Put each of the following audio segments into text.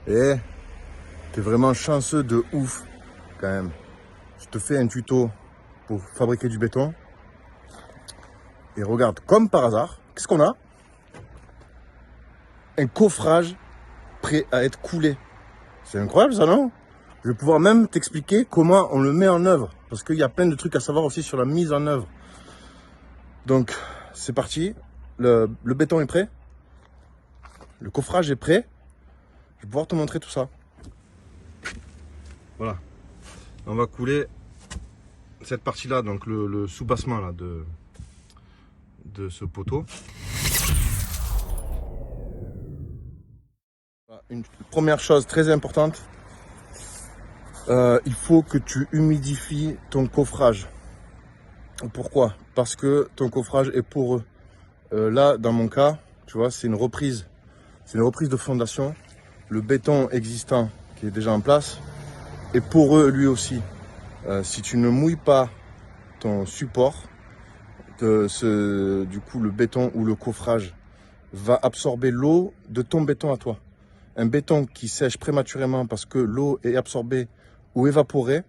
Et t'es vraiment chanceux de ouf quand même. Je te fais un tuto pour fabriquer du béton. Et regarde, comme par hasard, qu'est-ce qu'on a? Un coffrage prêt à être coulé. C'est incroyable ça, non? Je vais pouvoir même t'expliquer comment on le met en œuvre. Parce qu'il y a plein de trucs à savoir aussi sur la mise en œuvre. Donc, c'est parti. Le béton est prêt. Le coffrage est prêt. Je vais pouvoir te montrer tout ça. Voilà. On va couler cette partie-là, donc le soubassement là, de ce poteau. Une première chose très importante, il faut que tu humidifies ton coffrage. Pourquoi? Parce que ton coffrage est poreux. Là, dans mon cas, tu vois, c'est une reprise. C'est une reprise de fondation. Le béton existant qui est déjà en place est poreux lui aussi. Si tu ne mouilles pas ton support, du coup, le béton ou le coffrage va absorber l'eau de ton béton à toi. Un béton qui sèche prématurément parce que l'eau est absorbée ou évaporée,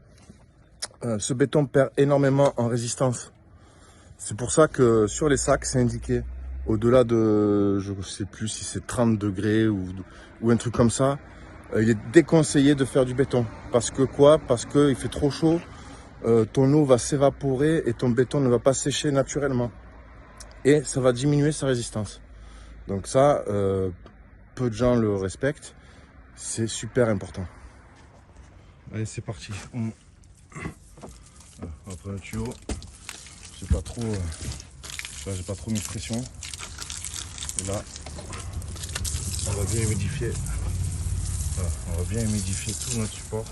ce béton perd énormément en résistance. C'est pour ça que sur les sacs, c'est indiqué au-delà de, je ne sais plus si c'est 30 degrés ou un truc comme ça, il est déconseillé de faire du béton. Parce que quoi? Parce qu'il fait trop chaud, ton eau va s'évaporer et ton béton ne va pas sécher naturellement. Et ça va diminuer sa résistance. Donc ça, peu de gens le respectent. C'est super important. Allez, c'est parti. On va prendre le tuyau. J'ai pas trop mis de pression. Et là, on va bien humidifier. Voilà, on va bien humidifier tout notre support.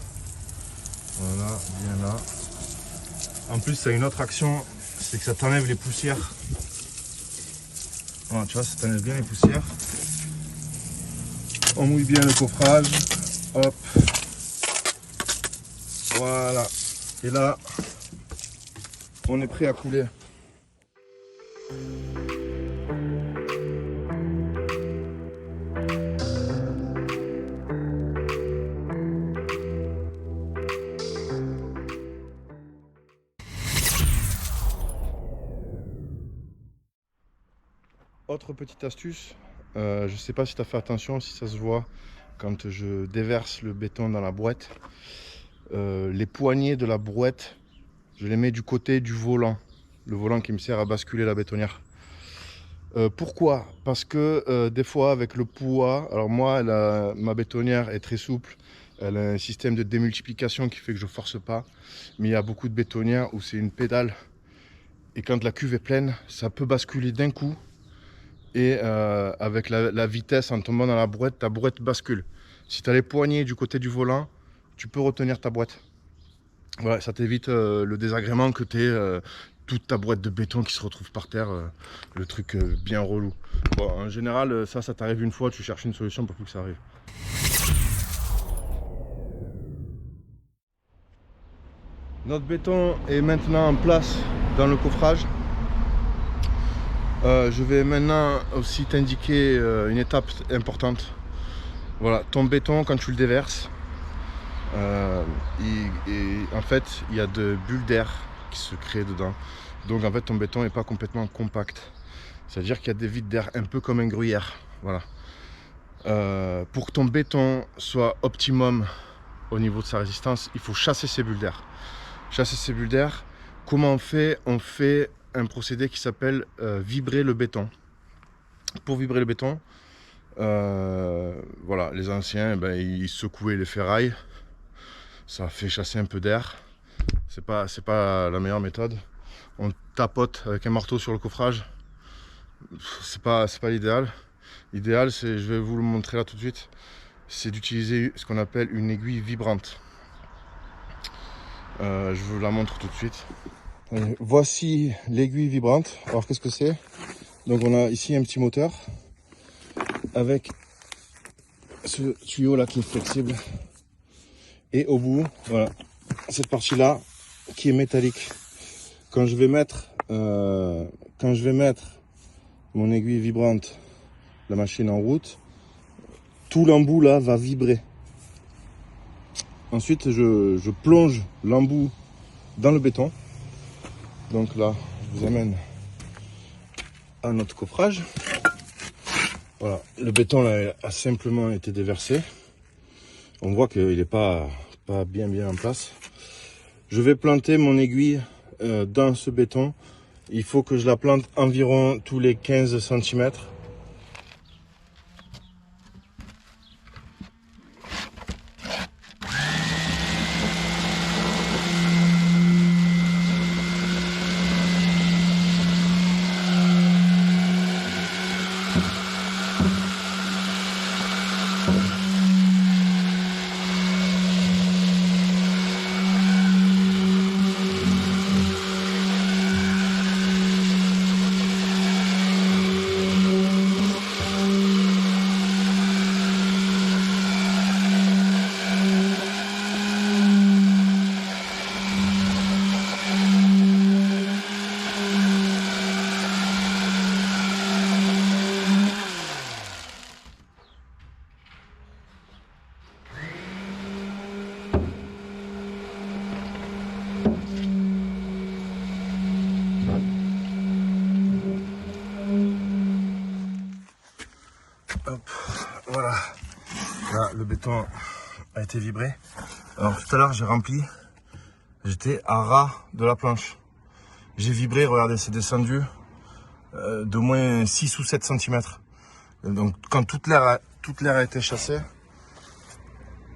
Voilà, bien là. En plus, ça a une autre action, c'est que ça t'enlève les poussières. Voilà, tu vois, ça t'enlève bien les poussières. On mouille bien le coffrage. Hop. Voilà. Et là, on est prêt à couler. Autre petite astuce, je ne sais pas si tu as fait attention, si ça se voit quand je déverse le béton dans la brouette. Les poignées de la brouette, je les mets du côté du volant. Le volant qui me sert à basculer la bétonnière. Pourquoi? Parce que des fois avec le poids, alors moi ma bétonnière est très souple, elle a un système de démultiplication qui fait que je force pas, mais il y a beaucoup de bétonnières où c'est une pédale et quand la cuve est pleine, ça peut basculer d'un coup et avec la vitesse en tombant dans la brouette, ta brouette bascule. Si tu as les poignées du côté du volant, tu peux retenir ta brouette. Voilà, ça t'évite le désagrément que tu aies toute ta boîte de béton qui se retrouve par terre, le truc bien relou. Bon, en général, ça t'arrive une fois, tu cherches une solution pour plus que ça arrive. Notre béton est maintenant en place dans le coffrage. Je vais maintenant aussi t'indiquer une étape importante. Voilà, ton béton, quand tu le déverses, en fait, il y a de bulles d'air qui se créent dedans. Donc en fait, ton béton n'est pas complètement compact. C'est-à-dire qu'il y a des vides d'air un peu comme un gruyère. Voilà. Pour que ton béton soit optimum au niveau de sa résistance, il faut chasser ces bulles d'air. Chasser ces bulles d'air, comment on fait? On fait un procédé qui s'appelle vibrer le béton. Pour vibrer le béton, voilà, les anciens, ils secouaient les ferrailles. Ça fait chasser un peu d'air. C'est pas la meilleure méthode. On tapote avec un marteau sur le coffrage. C'est pas l'idéal. L'idéal, c'est, je vais vous le montrer là tout de suite, c'est d'utiliser ce qu'on appelle une aiguille vibrante. Je vous la montre tout de suite. Allez, voici l'aiguille vibrante. Alors qu'est-ce que c'est? Donc on a ici un petit moteur avec ce tuyau là qui est flexible. Et au bout, voilà, cette partie-là qui est métallique. Quand je vais mettre mon aiguille vibrante, la machine en route, tout l'embout là va vibrer. Ensuite, je plonge l'embout dans le béton. Donc là, je vous amène à notre coffrage. Voilà, le béton là, a simplement été déversé. On voit qu'il n'est pas bien en place. Je vais planter mon aiguille dans ce béton. Il faut que je la plante environ tous les 15 cm. Hop, voilà. Là, le béton a été vibré. Alors tout à l'heure, j'ai rempli. J'étais à ras de la planche. J'ai vibré, regardez, c'est descendu de moins 6 ou 7 cm. Donc quand toute l'air a été chassée,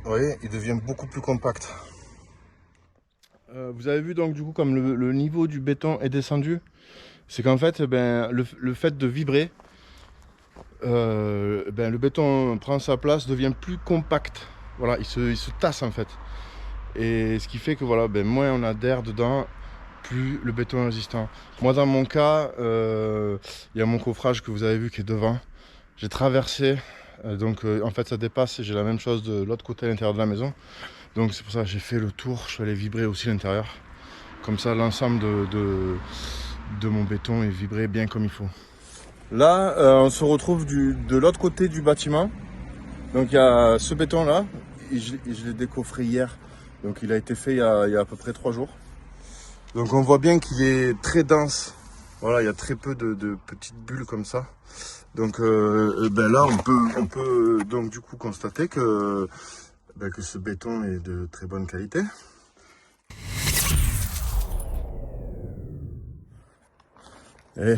vous voyez, il devient beaucoup plus compact. Vous avez vu donc du coup comme le niveau du béton est descendu, c'est qu'en fait, le fait de vibrer, le béton prend sa place, devient plus compact. Voilà, il se tasse en fait. Et ce qui fait que voilà, moins on a d'air dedans, plus le béton est résistant. Moi dans mon cas, il y a mon coffrage que vous avez vu qui est devant. J'ai traversé, en fait ça dépasse et j'ai la même chose de l'autre côté à l'intérieur de la maison. Donc c'est pour ça que j'ai fait le tour, je suis allé vibrer aussi l'intérieur. Comme ça l'ensemble de mon béton est vibré bien comme il faut. Là, on se retrouve de l'autre côté du bâtiment. Donc il y a ce béton là, je l'ai décoffré hier. Donc il a été fait il y a à peu près 3 jours. Donc on voit bien qu'il est très dense. Voilà, il y a très peu de petites bulles comme ça. Donc là on peut donc du coup constater que ce béton est de très bonne qualité. Et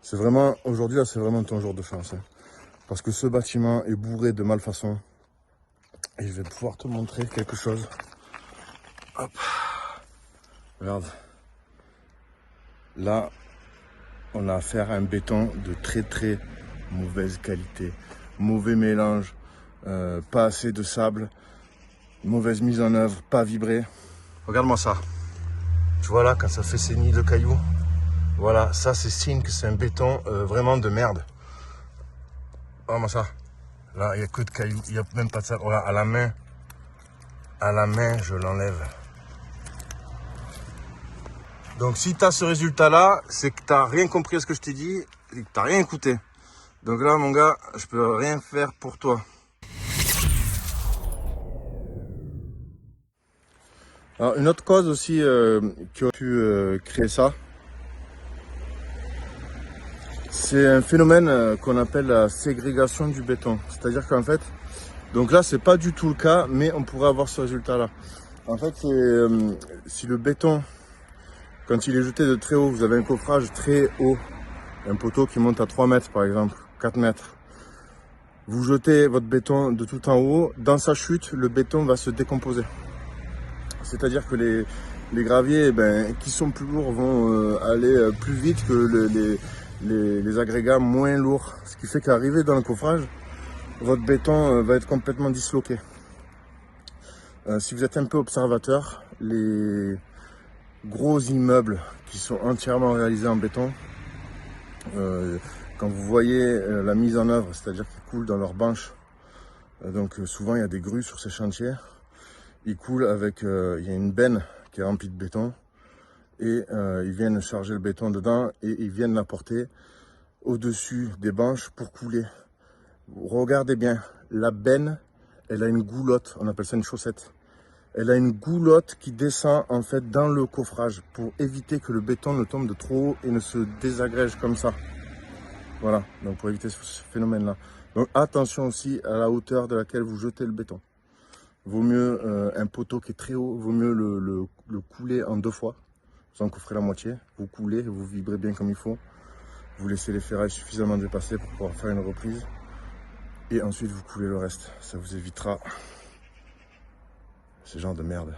c'est vraiment, aujourd'hui là c'est vraiment ton jour de chance. Hein, parce que ce bâtiment est bourré de malfaçons. Et je vais pouvoir te montrer quelque chose. Hop. Regarde. Là, on a affaire à un béton de très mauvaise qualité. Mauvais mélange, pas assez de sable, mauvaise mise en œuvre, pas vibré. Regarde-moi ça. Tu vois là, quand ça fait ces nids de cailloux, voilà, ça c'est signe que c'est un béton vraiment de merde. Regarde-moi ça. Là, il n'y a que de cailloux, il n'y a même pas de sable. Voilà, à la main, je l'enlève. Donc si tu as ce résultat là, c'est que tu n'as rien compris à ce que je t'ai dit et que tu n'as rien écouté. Donc là mon gars, je peux rien faire pour toi. Alors une autre cause aussi qui aurait pu créer ça, c'est un phénomène qu'on appelle la ségrégation du béton. C'est-à-dire qu'en fait, donc là c'est pas du tout le cas, mais on pourrait avoir ce résultat là. En fait, si le béton, quand il est jeté de très haut, vous avez un coffrage très haut, un poteau qui monte à 3 mètres par exemple, 4 mètres. Vous jetez votre béton de tout en haut, dans sa chute, le béton va se décomposer. C'est-à-dire que les graviers qui sont plus lourds vont aller plus vite que les agrégats moins lourds. Ce qui fait qu'arrivé dans le coffrage, votre béton va être complètement disloqué. Si vous êtes un peu observateur, les gros immeubles qui sont entièrement réalisés en béton, quand vous voyez la mise en œuvre, c'est-à-dire qu'ils coulent dans leurs banches, donc souvent il y a des grues sur ces chantiers, ils coulent avec, il y a une benne qui est remplie de béton, et ils viennent charger le béton dedans, et ils viennent l'apporter au-dessus des banches pour couler. Regardez bien, la benne, elle a une goulotte, on appelle ça une chaussette. elle a une goulotte qui descend en fait dans le coffrage pour éviter que le béton ne tombe de trop haut et ne se désagrège comme ça. Voilà, donc pour éviter ce phénomène-là. Donc attention aussi à la hauteur de laquelle vous jetez le béton. Vaut mieux un poteau qui est très haut, vaut mieux le couler en 2 fois. Vous en coffrez la moitié, vous coulez, vous vibrez bien comme il faut. Vous laissez les ferrailles suffisamment dépasser pour pouvoir faire une reprise. Et ensuite vous coulez le reste. Ça vous évitera ce genre de merde.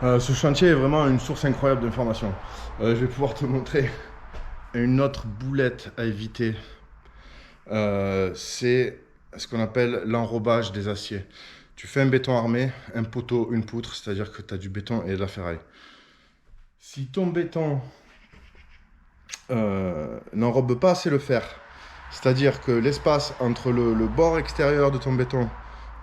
Ce chantier est vraiment une source incroyable d'informations. Je vais pouvoir te montrer une autre boulette à éviter. C'est ce qu'on appelle l'enrobage des aciers. Tu fais un béton armé, un poteau, une poutre, c'est-à-dire que tu as du béton et de la ferraille. Si ton béton n'enrobe pas assez le fer, c'est-à-dire que l'espace entre le bord extérieur de ton béton,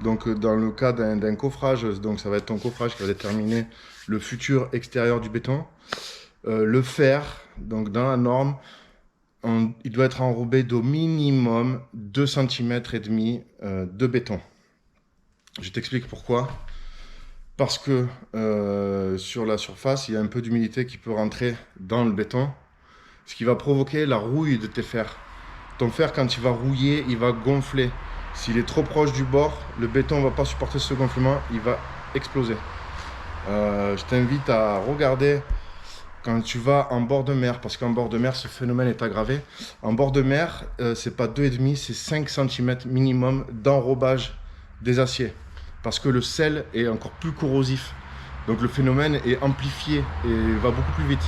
donc dans le cas d'un coffrage, donc ça va être ton coffrage qui va déterminer le futur extérieur du béton, le fer, donc dans la norme, il doit être enrobé d'au minimum 2,5 cm de béton. Je t'explique pourquoi. Parce que sur la surface, il y a un peu d'humidité qui peut rentrer dans le béton, ce qui va provoquer la rouille de tes fers. Ton fer, quand il va rouiller, il va gonfler. S'il est trop proche du bord, le béton ne va pas supporter ce gonflement, il va exploser. Je t'invite à regarder quand tu vas en bord de mer, parce qu'en bord de mer, ce phénomène est aggravé. En bord de mer, c'est pas 2,5, c'est 5 cm minimum d'enrobage des aciers. Parce que le sel est encore plus corrosif. Donc le phénomène est amplifié et va beaucoup plus vite.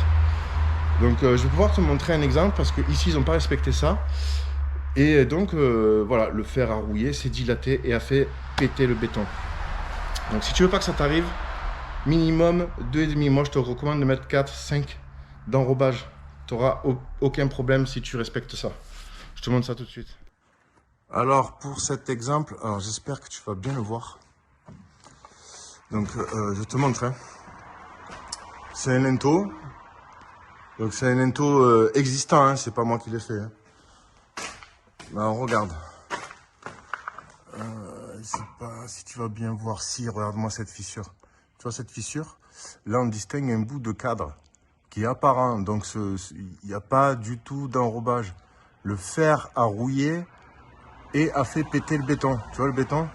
Donc je vais pouvoir te montrer un exemple, parce qu'ici, ils n'ont pas respecté ça. Et donc, voilà, le fer a rouillé, s'est dilaté et a fait péter le béton. Donc si tu veux pas que ça t'arrive, minimum 2,5. Moi, je te recommande de mettre 4, 5 d'enrobage. Tu n'auras aucun problème si tu respectes ça. Je te montre ça tout de suite. Alors, pour cet exemple, j'espère que tu vas bien le voir. Donc, je te montre. Hein. C'est un linteau. Donc, c'est un linteau existant. Hein. C'est pas moi qui l'ai fait. Hein. Alors, regarde. Je sais pas si tu vas bien voir. Si, regarde-moi cette fissure. Tu vois cette fissure? Là, on distingue un bout de cadre qui est apparent. Donc, il n'y a pas du tout d'enrobage. Le fer a rouillé et a fait péter le béton. Tu vois le béton?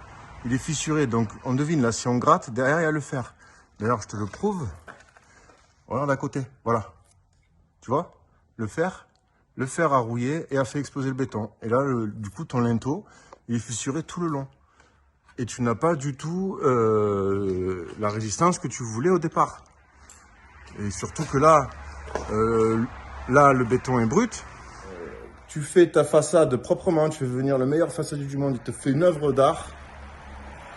Il est fissuré. Donc, on devine là, si on gratte, derrière, il y a le fer. D'ailleurs, je te le prouve. Regarde à côté. Voilà. Tu vois? Le fer a rouillé et a fait exploser le béton. Et là, du coup, ton linteau, il est fissuré tout le long. Et tu n'as pas du tout la résistance que tu voulais au départ. Et surtout que là, le béton est brut. Tu fais ta façade proprement, tu fais venir le meilleur façadier du monde, il te fait une œuvre d'art.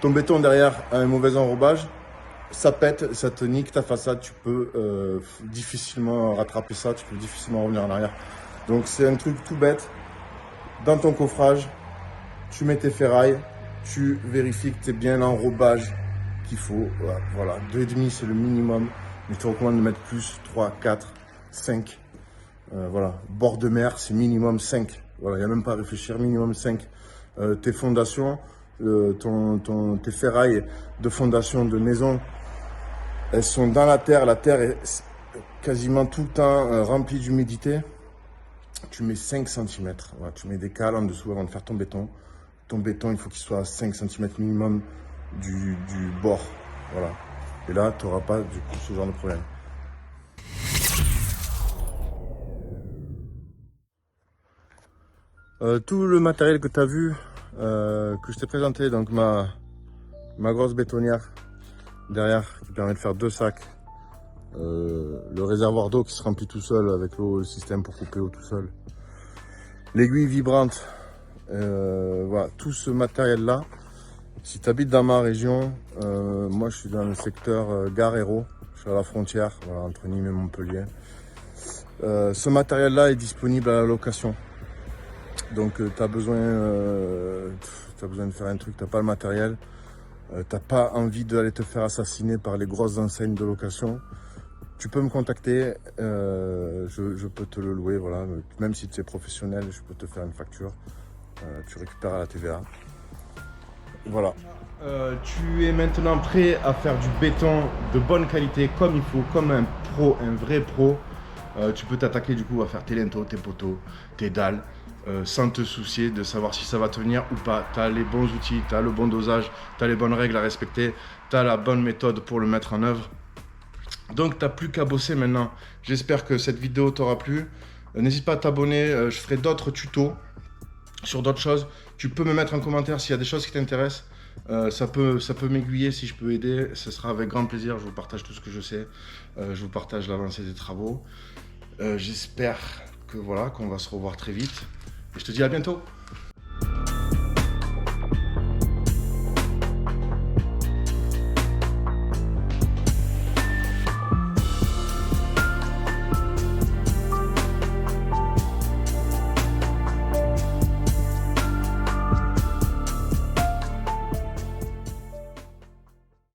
Ton béton derrière a un mauvais enrobage, ça pète, ça te nique ta façade, tu peux difficilement rattraper ça, tu peux difficilement revenir en arrière. Donc c'est un truc tout bête. Dans ton coffrage, tu mets tes ferrailles, tu vérifies que tu es bien l'enrobage qu'il faut. Voilà, 2,5 c'est le minimum. Mais je te recommande de mettre plus, 3, 4, 5. Voilà, bord de mer, c'est minimum 5. Voilà, il n'y a même pas à réfléchir, minimum 5. Tes fondations, tes ferrailles de fondation de maison, elles sont dans la terre. La terre est quasiment tout le temps remplie d'humidité. Tu mets 5 cm. Voilà, tu mets des cales en dessous avant de faire ton béton. Ton béton, il faut qu'il soit à 5 cm minimum du bord. Voilà. Et là, tu n'auras pas du coup ce genre de problème. Tout le matériel que tu as vu, que je t'ai présenté, donc ma grosse bétonnière derrière qui permet de faire 2 sacs, le réservoir d'eau qui se remplit tout seul avec l'eau, le système pour couper l'eau tout seul, l'aiguille vibrante, voilà, tout ce matériel là. Si tu habites dans ma région, moi je suis dans le secteur Gare Hérault, je suis à la frontière, voilà, entre Nîmes et Montpellier. Ce matériel là est disponible à la location. Donc tu as besoin de faire un truc, tu n'as pas le matériel, tu n'as pas envie d'aller te faire assassiner par les grosses enseignes de location, tu peux me contacter, je peux te le louer, voilà. Même si tu es professionnel, je peux te faire une facture, tu récupères à la TVA. Voilà. Tu es maintenant prêt à faire du béton de bonne qualité, comme il faut, comme un pro, un vrai pro. Tu peux t'attaquer du coup à faire tes linteaux, tes poteaux, tes dalles, sans te soucier de savoir si ça va tenir ou pas. Tu as les bons outils, tu as le bon dosage, tu as les bonnes règles à respecter, tu as la bonne méthode pour le mettre en œuvre. Donc, tu n'as plus qu'à bosser maintenant. J'espère que cette vidéo t'aura plu. N'hésite pas à t'abonner, je ferai d'autres tutos sur d'autres choses. Tu peux me mettre en commentaire s'il y a des choses qui t'intéressent. Ça peut m'aiguiller si je peux aider. Ce sera avec grand plaisir. Je vous partage tout ce que je sais. Je vous partage l'avancée des travaux. J'espère que voilà, qu'on va se revoir très vite. Et je te dis à bientôt.